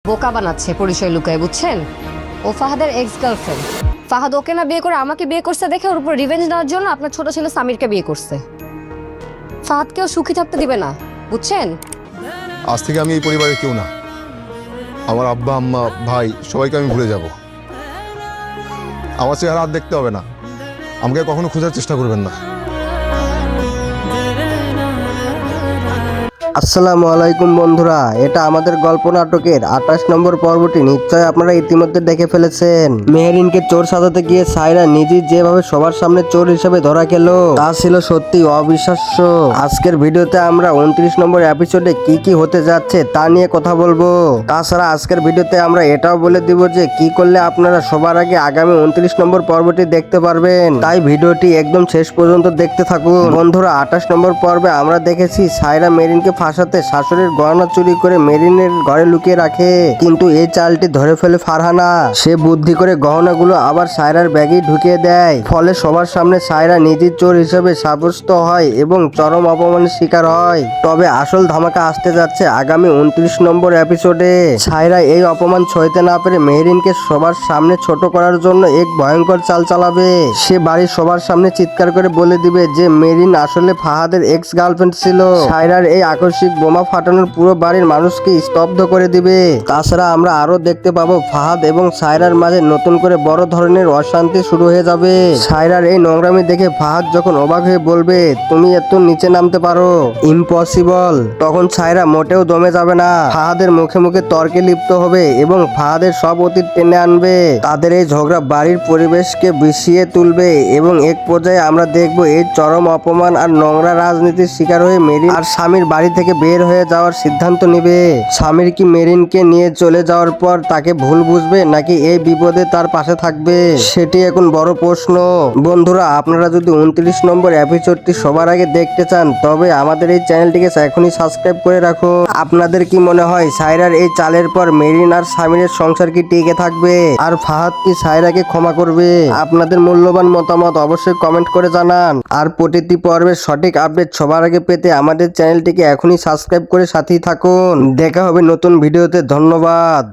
বোকা বানাচ্ছে পরিচয় লুকায়, বুঝছেন? ও ফাহাদের এক্স গার্লফ্রেন্ড। ফাহাদ ওকে না বিয়ে করে আমাকে বিয়ে করছে দেখে ওর উপর রিভেঞ্জ নেওয়ার জন্য আপনার ছোট ছেলে সামিরকে বিয়ে করছে। ফাহাদকেও সুখী থাকতে দিবে না, বুঝছেন? আজ থেকে আমি এই পরিবারের কেউ না। আমার আব্বা আম্মা ভাই সবাইকে আমি ভুলে যাব। আমার চেহারা আর দেখতে হবে না, আমাকে কখনো খোঁজার চেষ্টা করবেন না। আসসালামু আলাইকুম বন্ধুরা, এটা আমাদের গল্প নাটকের 28 নম্বর পর্বটি নিশ্চয় আপনারা ইতিমধ্যে দেখে ফেলেছেন। মেহেরিনকে চোর সাজাতে গিয়ে সায়রা নিজেই যেভাবে সবার সামনে চোর হিসেবে ধরা খেল তা ছিল সত্যি অবিশ্বাস্য। আজকের ভিডিওতে আমরা 29 নম্বর এপিসোডে কি কি হতে যাচ্ছে তা নিয়ে কথা বলবো। তাছাড়া আজকের ভিডিওতে আমরা এটাও বলে দিব যে কি করলে আপনারা সবার আগে আগামী 29 নম্বর পর্বটি দেখতে পারবেন। তাই ভিডিওটি একদম শেষ পর্যন্ত দেখতে থাকুন। বন্ধুরা, 28 নম্বর পর্বে আমরা দেখেছি সায়রা মেরিনকে ফাঁসাতে শাশুড়ির গয়না চুরি করে মেরিনের ঘরে লুকিয়ে রাখে, কিন্তু এই চালটি ধরে ফেলে ফারহানা। সে বুদ্ধি করে গহনাগুলো আবার সায়রার ব্যাগে ঢুকিয়ে দেয়, ফলে সবার সামনে সায়রা নিজের চোর হিসেবে সাব্যস্ত হয় এবং চরম অপমানের শিকার হয়। তবে আসল ধামাকা আসতে যাচ্ছে আগামী 29 নম্বর এপিসোডে। সায়রা এই অপমান সইতে না পেরে মেহরিনকে সবার সামনে ছোট করার জন্য এক ভয়ঙ্কর চাল চালাবে। সে বাড়ির সবার সামনে চিৎকার করে বলে দিবে যে মেরিন আসলে ফাহাদের এক্স গার্লফ্রেন্ড ছিল। সায়রার এই আকস্মিক বোমা ফাটানোর পুরো বাড়ির মানুষকে স্তব্ধ করে দিবে। তাছাড়া আমরা আরো দেখতে পাবো ফাহাদ এবং সায়রার মাঝে নতুন করে বড় ধরনের অশান্তি শুরু হয়ে যাবে। সায়রার এই নোংরামি দেখে ফাহাদ যখন অবাক হয়ে বলবে, তুমি এত নিচে নামতে পারো, ইম্পসিবল, তখন সায়রা মোটেও দমে যাবে না। ফাহাদের মুখে মুখে তর্কে লিপ্ত হবে এবং ফাহাদের সব অতীত টেনে আনবে। তাদের এই ঝগড়া বাড়ির পরিবেশকে বিষিয়ে তুলবে এবং এক পর্যায়ে আমরা দেখবো এই চরম অপমান আর নোংরা রাজনীতির শিকার হয়ে মেরিন আর স্বামীর বাড়ি থেকে বের হয়ে যাওয়ার সিদ্ধান্ত নেবে। স্বামীর কি মেরিনকে নিয়ে চলে যাওয়ার পর তাকে ভুল বুঝবে নাকি এই বিপদে তার পাশে থাকবে, সেটি এখন বড় প্রশ্ন। বন্ধুরা, আপনারা যদি 29 নম্বর এপিসোডটি সবার আগে দেখতে চান তবে আমাদের এই চ্যানেলটিকে এখনই সাবস্ক্রাইব করে রাখুন। আপনাদের কি মনে হয় সায়রার এই চালের পর মেরিন আর স্বামীর সংসার কি টিকে থাকবে আর ফাহাদ কি সায়রাকে ক্ষমা করবে? আপনাদের মূল্যবান মতামত অবশ্যই কমেন্ট করে জানান। আর প্রতিটি পর্বের সঠিক আপডেট সবার আগে পেতে আমাদের চ্যানেলটিকে এখনই সাবস্ক্রাইব করে সাথেই থাকুন। দেখা হবে নতুন ভিডিওতে। ধন্যবাদ।